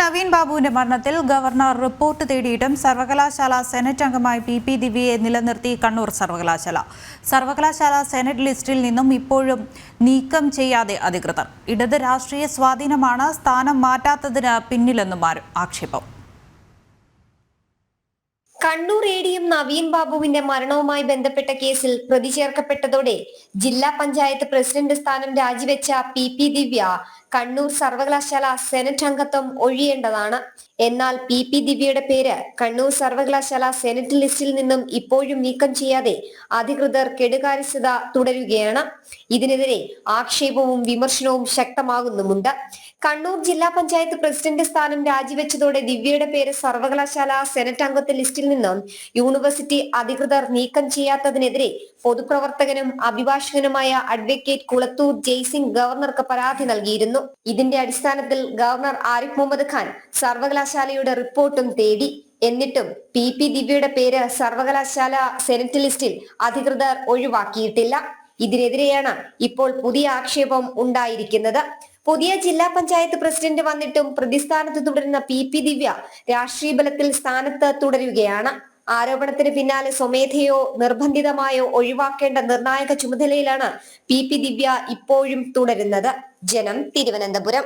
നവീൻ ബാബുവിന്റെ മരണത്തിൽ governor report തേടിയിട്ടും സർവകലാശാല സെനറ്റ് അംഗമായി പി ദിവ്യയെ നിലനിർത്തി കണ്ണൂർ സർവകലാശാല. സർവകലാശാല സെനറ്റ് ലിസ്റ്റിൽ നിന്നും ഇപ്പോഴും നീക്കം ചെയ്യാതെ അധികൃതർ. ഇടത് രാഷ്ട്രീയ സ്വാധീനമാണ് സ്ഥാനം മാറ്റാത്തതിന് പിന്നിലെന്നും ആക്ഷേപം. കണ്ണൂർ എ.ഡി.എം നവീൻ ബാബുവിന്റെ മരണവുമായി ബന്ധപ്പെട്ട കേസിൽ പ്രതി ചേർക്കപ്പെട്ടതോടെ ജില്ലാ പഞ്ചായത്ത് പ്രസിഡന്റ് സ്ഥാനം രാജിവെച്ച പി ദിവ്യ കണ്ണൂർ സർവകലാശാല സെനറ്റ് അംഗത്വം ഒഴിയേണ്ടതാണ്. എന്നാൽ പി ദിവ്യയുടെ പേര് കണ്ണൂർ സർവകലാശാല സെനറ്റ് ലിസ്റ്റിൽ നിന്നും ഇപ്പോഴും നീക്കം ചെയ്യാതെ അധികൃതർ കെടുകാര്യസ്ഥത തുടരുകയാണ്. ഇതിനെതിരെ ആക്ഷേപവും വിമർശനവും ശക്തമാകുന്നുമുണ്ട്. കണ്ണൂർ ജില്ലാ പഞ്ചായത്ത് പ്രസിഡന്റ് സ്ഥാനം രാജിവെച്ചതോടെ ദിവ്യയുടെ പേര് സർവകലാശാല സെനറ്റ് അംഗത്വ ലിസ്റ്റിൽ നിന്നും യൂണിവേഴ്സിറ്റി അധികൃതർ നീക്കം ചെയ്യാത്തതിനെതിരെ പൊതുപ്രവർത്തകനും അഭിഭാഷകനുമായ അഡ്വക്കേറ്റ് കുളത്തൂർ ജയ്സിംഗ് ഗവർണർക്ക് പരാതി നൽകിയിരുന്നു. ഇതിന്റെ അടിസ്ഥാനത്തിൽ ഗവർണർ ആരിഫ് മുഹമ്മദ് ഖാൻ സർവകലാശാലയുടെ റിപ്പോർട്ടും തേടി. എന്നിട്ടും പി ദിവ്യയുടെ പേര് സർവകലാശാല സെനറ്റ് ലിസ്റ്റിൽ അധികൃതർ ഒഴിവാക്കിയിട്ടില്ല. ഇതിനെതിരെയാണ് ഇപ്പോൾ പുതിയ ആക്ഷേപം ഉണ്ടായിരിക്കുന്നത്. പുതിയ ജില്ലാ പഞ്ചായത്ത് പ്രസിഡന്റ് വന്നിട്ടും പ്രതിസ്ഥാനത്ത് തുടരുന്ന പി ദിവ്യ രാഷ്ട്രീയ ബലത്തിൽ സ്ഥാനത്ത് തുടരുകയാണ്. ആരോപണത്തിന് പിന്നാലെ സ്വമേധയോ നിർബന്ധിതമായോ ഒഴിവാക്കേണ്ട നിർണായക ചുമതലയിലാണ് പി ദിവ്യ ഇപ്പോഴും തുടരുന്നത്. ജനം, തിരുവനന്തപുരം.